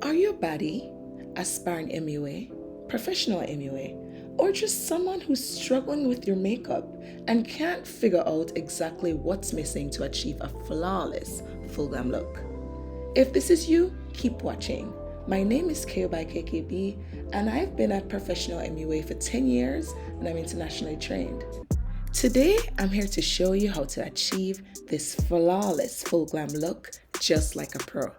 Are you a baddie, aspiring MUA, professional MUA, or just someone who's struggling with your makeup and can't figure out exactly what's missing to achieve a flawless full glam look? If this is you, keep watching. My name is KKAÖ by KKB, and I've been a professional MUA for 10 years and I'm internationally trained. Today, I'm here to show you how to achieve this flawless full glam look just like a pro.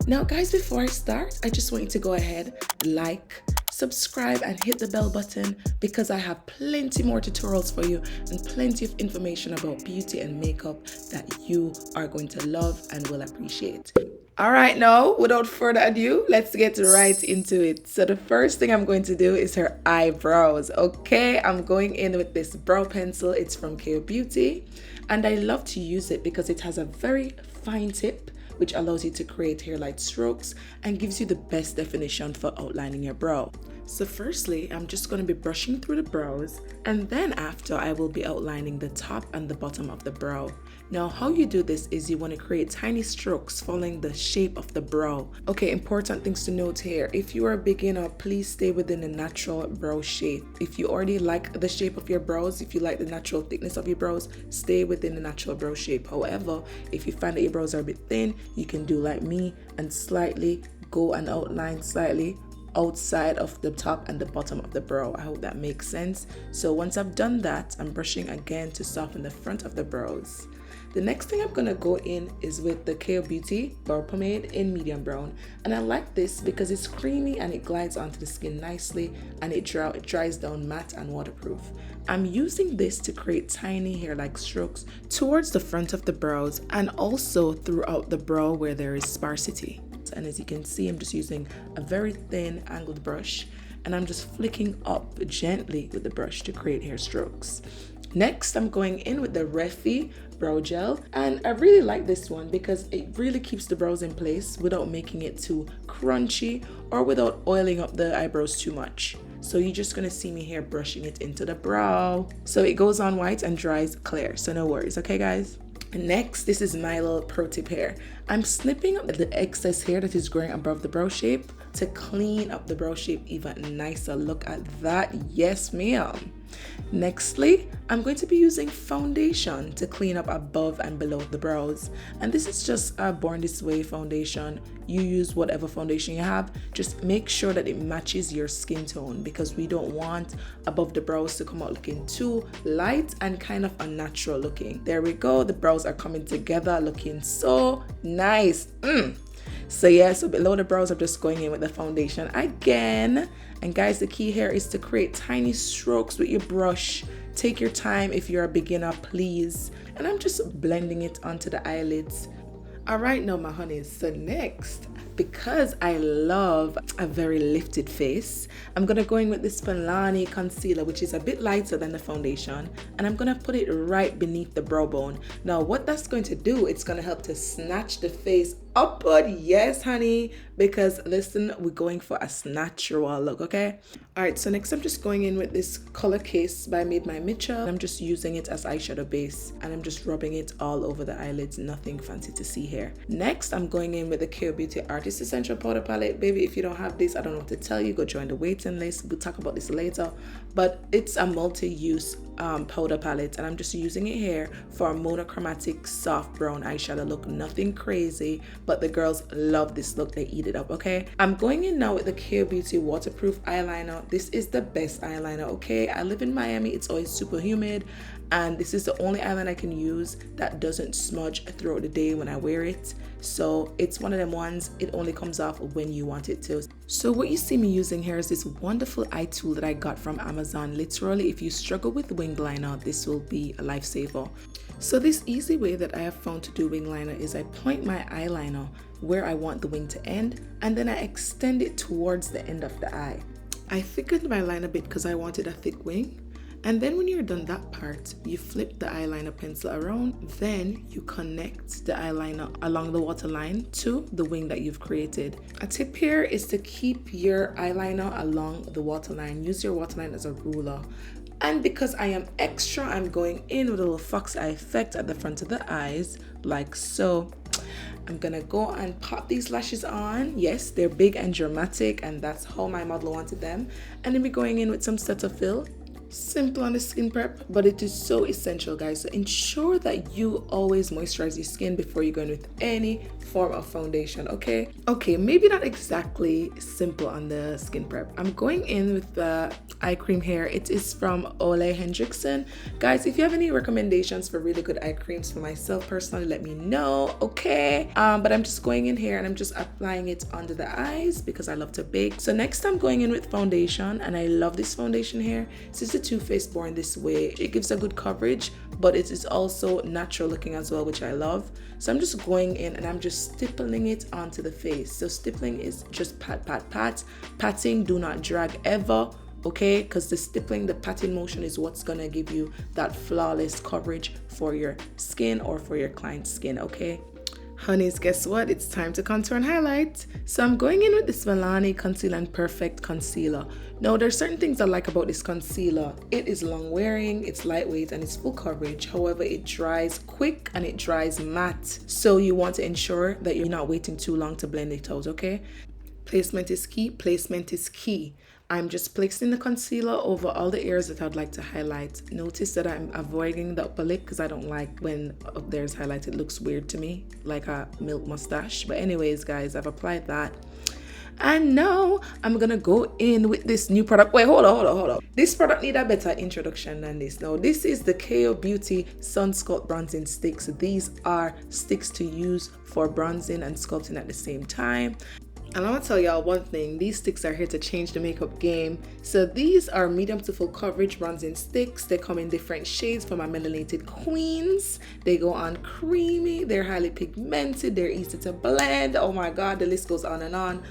Now guys, before I start, I just want you to go ahead, like, subscribe and hit the bell button because I have plenty more tutorials for you and plenty of information about beauty and makeup that you are going to love and will appreciate. All right, now without further ado, let's get right into it. So the first thing I'm going to do is her eyebrows. Okay, I'm going in with this brow pencil. It's from kkaobeauty, and I love to use it because it has a very fine tip which allows you to create hairline strokes and gives you the best definition for outlining your brow. So firstly, I'm just going to be brushing through the brows, and then after I will be outlining the top and the bottom of the brow. Now how you do this is you want to create tiny strokes following the shape of the brow. Okay, important things to note here. If you are a beginner, please stay within the natural brow shape. If you already like the shape of your brows, if you like the natural thickness of your brows, stay within the natural brow shape. However, if you find that your brows are a bit thin, you can do like me and slightly go and outline slightly outside of the top and the bottom of the brow. I hope that makes sense. So once I've done that, I'm brushing again to soften the front of the brows. The next thing I'm gonna go in is with the kkaobeauty brow pomade in medium brown, and I like this because it's creamy and it glides onto the skin nicely, and it dries down matte and waterproof. I'm using this to create tiny hair-like strokes towards the front of the brows and also throughout the brow where there is sparsity. And as you can see, I'm just using a very thin angled brush, and I'm just flicking up gently with the brush to create hair strokes. Next, I'm going in with the Refi brow gel, and I really like this one because it really keeps the brows in place without making it too crunchy or without oiling up the eyebrows too much. So you're just gonna see me here brushing it into the brow. So it goes on white and dries clear, so no worries, okay guys? Next, this is my little pro tip here. I'm snipping up the excess hair that is growing above the brow shape to clean up the brow shape even nicer. Look at that, yes ma'am. Nextly, I'm going to be using foundation to clean up above and below the brows. And this is just a Born This Way foundation. You use whatever foundation you have, just make sure that it matches your skin tone because we don't want above the brows to come out looking too light and kind of unnatural looking. There we go, the brows are coming together looking so nice. So yeah, so below the brows I'm just going in with the foundation again. And guys, the key here is to create tiny strokes with your brush. Take your time if you're a beginner, please. And I'm just blending it onto the eyelids. All right, now my honeys, so next, because I love a very lifted face, I'm gonna go in with this Milano concealer, which is a bit lighter than the foundation, and I'm gonna put it right beneath the brow bone. Now what that's going to do, it's gonna help to snatch the face upward, yes honey, because listen, we're going for a natural look, okay? All right, so next I'm just going in with this color case by Made by Mitchell. I'm just using it as eyeshadow base, and I'm just rubbing it all over the eyelids, nothing fancy to see here. Next, I'm going in with the kkaobeauty Artist Essential Powder Palette. Baby, if you don't have this, I don't know what to tell you, go join the waiting list. We'll talk about this later, but it's a multi-use powder palette, and I'm just using it here for a monochromatic soft brown eyeshadow look. Nothing crazy, but the girls love this look, they eat it up, okay? I'm going in now with the kkaobeauty waterproof eyeliner. This is the best eyeliner, okay? I live in Miami, it's always super humid, and this is the only eyeliner I can use that doesn't smudge throughout the day when I wear it. So it's one of them ones, it only comes off when you want it to. So what you see me using here is this wonderful eye tool that I got from Amazon. Literally, if you struggle with wing liner, this will be a lifesaver. So this easy way that I have found to do wing liner is I point my eyeliner where I want the wing to end, and then I extend it towards the end of the eye. I thickened my line a bit because I wanted a thick wing. And then when you're done that part, you flip the eyeliner pencil around, then you connect the eyeliner along the waterline to the wing that you've created. A tip here is to keep your eyeliner along the waterline. Use your waterline as a ruler. And because I am extra, I'm going in with a little fox eye effect at the front of the eyes, like so. I'm gonna go and pop these lashes on. Yes, they're big and dramatic, and that's how my model wanted them. And then we're going in with some Cetaphil. Simple on the skin prep, but it is so essential, guys. So ensure that you always moisturize your skin before you go in with any form of foundation. Okay, maybe not exactly simple on the skin prep. I'm going in with the eye cream here. It is from Ole Henriksen. Guys, if you have any recommendations for really good eye creams for myself personally, let me know. Okay, but I'm just going in here and I'm just applying it under the eyes because I love to bake. So next I'm going in with foundation, and I love this foundation here. Since the Too Faced Born This Way, it gives a good coverage, but it is also natural looking as well, which I love. So I'm just going in and I'm just stippling it onto the face. So stippling is just pat, patting, do not drag ever, okay? Because the stippling, the patting motion is what's gonna give you that flawless coverage for your skin or for your client's skin, okay? Honeys, guess what? It's time to contour and highlight. So I'm going in with this Milano Conceal and Perfect Concealer. Now, there's certain things I like about this concealer. It is long wearing, it's lightweight, and it's full coverage. However, it dries quick and it dries matte. So you want to ensure that you're not waiting too long to blend it out, okay? Placement is key. Placement is key. I'm just placing the concealer over all the areas that I'd like to highlight. Notice that I'm avoiding the upper lip because I don't like when up there is highlighted. It looks weird to me, like a milk mustache. But anyways, guys, I've applied that. And now I'm gonna go in with this new product. Wait, hold on. This product need a better introduction than this. Now, this is the kkaobeauty Sun Sculpt Bronzing Sticks. These are sticks to use for bronzing and sculpting at the same time. And I want to tell y'all one thing, these sticks are here to change the makeup game. So these are medium to full coverage bronzing sticks. They come in different shades for my melanated queens. They go on creamy, they're highly pigmented, they're easy to blend. Oh my God, the list goes on and on.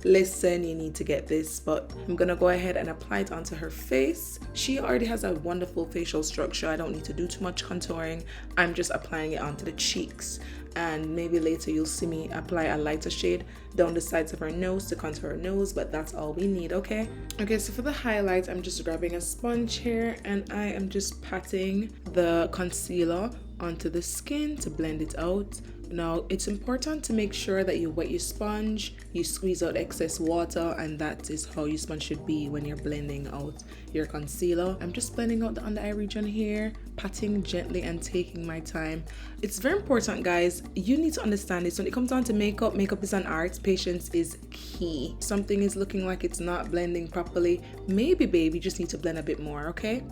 Listen, you need to get this, but I'm gonna go ahead and apply it onto her face. She already has a wonderful facial structure. I don't need to do too much contouring. I'm just applying it onto the cheeks, and maybe later you'll see me apply a lighter shade down the sides of her nose to contour her nose, but that's all we need, okay? Okay, so for the highlight, I'm just grabbing a sponge here and I am just patting the concealer onto the skin to blend it out. Now, it's important to make sure that you wet your sponge, you squeeze out excess water, and that is how your sponge should be when you're blending out your concealer. I'm just blending out the under eye region here, patting gently and taking my time. It's very important, guys. You need to understand this. When it comes down to makeup, makeup is an art. Patience is key. Something is looking like it's not blending properly. Maybe, babe, you just need to blend a bit more, okay?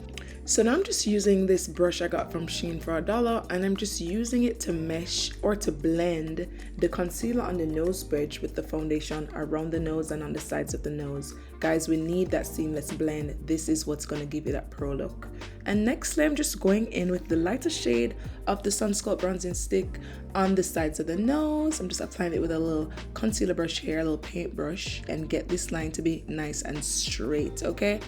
So now I'm just using this brush I got from Shein for $1, and I'm just using it to mesh or to blend the concealer on the nose bridge with the foundation around the nose and on the sides of the nose. Guys, we need that seamless blend. This is what's going to give you that pro look. And next, I'm just going in with the lighter shade of the Sun Sculpt Bronzing Stick on the sides of the nose. I'm just applying it with a little concealer brush here, a little paint brush, and get this line to be nice and straight, okay?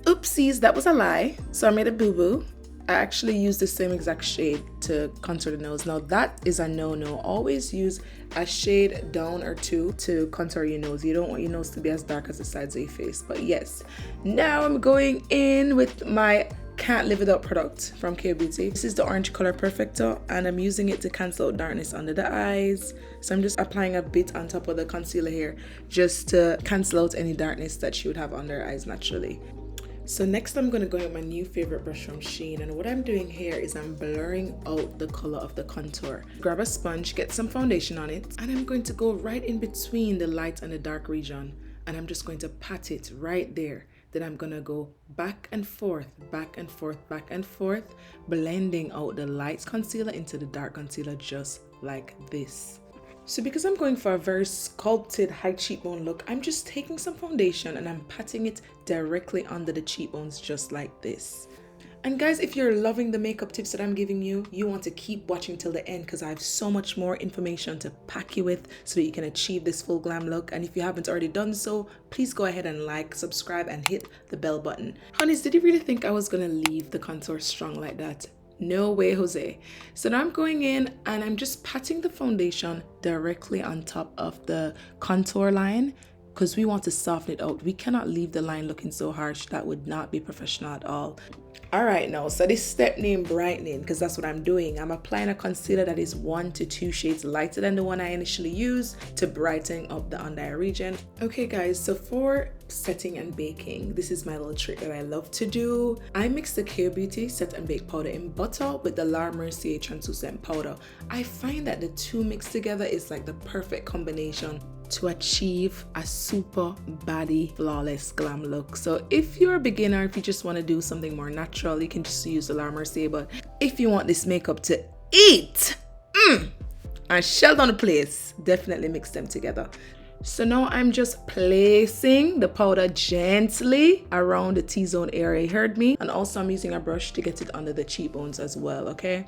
Oopsies, that was a lie. So I made a boo-boo. I actually used the same exact shade to contour the nose. Now that is a no-no. Always use a shade down or two to contour your nose. You don't want your nose to be as dark as the sides of your face. But yes, now I'm going in with my Can't Live Without product from kkaobeauty. This is the Orange Color Perfector, and I'm using it to cancel out darkness under the eyes. So I'm just applying a bit on top of the concealer here just to cancel out any darkness that she would have under her eyes naturally. So next I'm going to go in with my new favorite brush from Shein, and what I'm doing here is I'm blurring out the color of the contour. Grab a sponge, get some foundation on it, and I'm going to go right in between the light and the dark region, and I'm just going to pat it right there. Then I'm gonna go back and forth, blending out the light concealer into the dark concealer just like this. So because I'm going for a very sculpted high cheekbone look, I'm just taking some foundation and I'm patting it directly under the cheekbones just like this. And guys, if you're loving the makeup tips that I'm giving you, you want to keep watching till the end because I have so much more information to pack you with so that you can achieve this full glam look. And if you haven't already done so, please go ahead and like, subscribe, and hit the bell button. Honeys, did you really think I was gonna leave the contour strong like that? No way, Jose. So now I'm going in and I'm just patting the foundation directly on top of the contour line, because we want to soften it out. We cannot leave the line looking so harsh. That would not be professional at all. All right, now, so this step named brightening, because that's what I'm doing. I'm applying a concealer that is 1 to 2 shades lighter than the one I initially used to brighten up the under eye region. Okay guys, so for setting and baking, this is my little trick that I love to do. I mix the KKAObeauty set and bake powder in butter with the Mercier Translucent powder. I find that the two mixed together is like the perfect combination to achieve a super baddie flawless glam look. So if you're a beginner, if you just want to do something more natural, you can just use the Mercier. But if you want this makeup to eat and shell down the place, definitely mix them together. So now I'm just placing the powder gently around the T-zone area, you heard me? And also I'm using a brush to get it under the cheekbones as well, okay?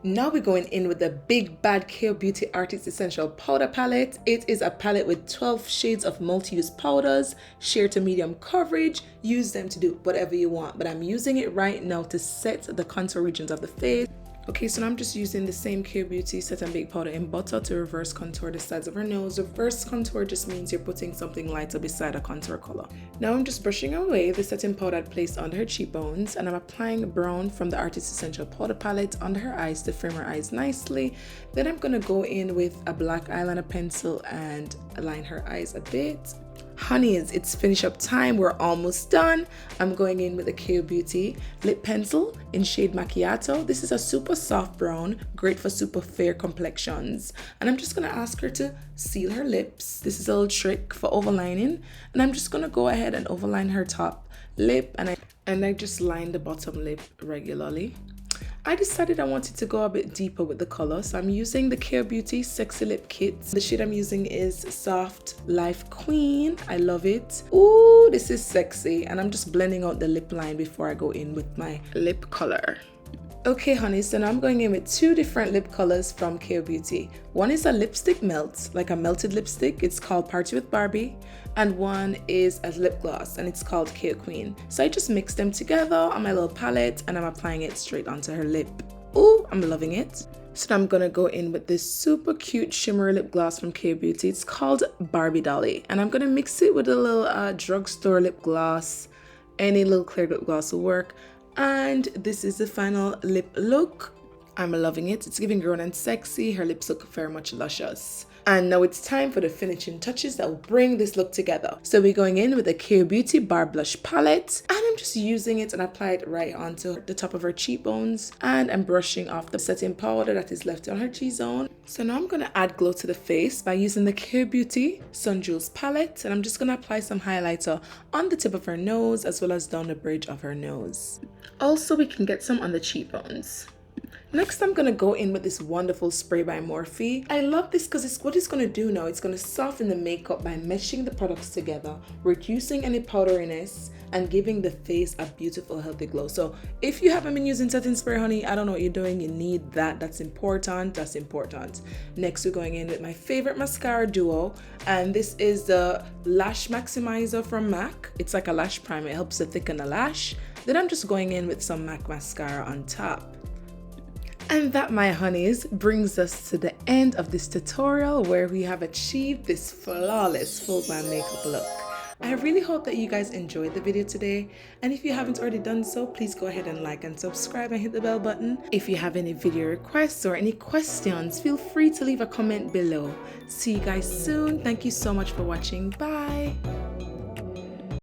Now we're going in with the Big Bad KKAObeauty Artist Essential Powder Palette. It is a palette with 12 shades of multi-use powders, sheer to medium coverage. Use them to do whatever you want, but I'm using it right now to set the contour regions of the face. Okay, so now I'm just using the same KKAObeauty set and bake powder in butter to reverse contour the sides of her nose. Reverse contour just means you're putting something lighter beside a contour color. Now I'm just brushing away the setting powder I'd placed under her cheekbones, and I'm applying brown from the Artist Essential Powder Palette under her eyes to frame her eyes nicely. Then I'm gonna go in with a black eyeliner pencil and align her eyes a bit. Honeys, it's finish up time. We're almost done. I'm going in with a KKAObeauty lip pencil in shade Macchiato. This is a super soft brown, great for super fair complexions. And I'm just gonna ask her to seal her lips. This is a little trick for overlining. And I'm just gonna go ahead and overline her top lip, and I just line the bottom lip regularly. I decided I wanted to go a bit deeper with the color, so I'm using the KKAObeauty Sexy Lip Kit. The shade I'm using is Soft Life Queen. I love it. Ooh, this is sexy. And I'm just blending out the lip line before I go in with my lip color. Okay, honey, so now I'm going in with 2 different lip colors from KKAObeauty. One is a lipstick melt, like a melted lipstick. It's called Party with Barbie. And one is a lip gloss, and it's called KO Queen. So I just mix them together on my little palette, and I'm applying it straight onto her lip. Ooh, I'm loving it. So now I'm gonna go in with this super cute shimmer lip gloss from KKAObeauty. It's called Barbie Dolly, and I'm gonna mix it with a little drugstore lip gloss. Any little clear lip gloss will work. And this is the final lip look. I'm loving it. It's giving grown and sexy. Her lips look very much luscious. And now it's time for the finishing touches that will bring this look together. So we're going in with the KKAObeauty Bar Blush Palette, and I'm just using it and apply it right onto the top of her cheekbones, and I'm brushing off the setting powder that is left on her T-zone. So now I'm gonna add glow to the face by using the KKAObeauty Sun Jewels Palette, and I'm just gonna apply some highlighter on the tip of her nose as well as down the bridge of her nose. Also, we can get some on the cheekbones. Next, I'm gonna go in with this wonderful spray by Morphe. I love this because what it's gonna do now, it's gonna soften the makeup by meshing the products together, reducing any powderiness, and giving the face a beautiful, healthy glow. So if you haven't been using setting spray, honey, I don't know what you're doing. You need that. That's important. That's important. Next, we're going in with my favorite mascara duo, and this is the Lash Maximizer from MAC. It's like a lash primer. It helps to thicken the lash. Then I'm just going in with some MAC mascara on top. And that, my honeys, brings us to the end of this tutorial where we have achieved this flawless full glam makeup look. I really hope that you guys enjoyed the video today, and if you haven't already done so, please go ahead and like and subscribe and hit the bell button. If you have any video requests or any questions, feel free to leave a comment below. See you guys soon. Thank you so much for watching. Bye.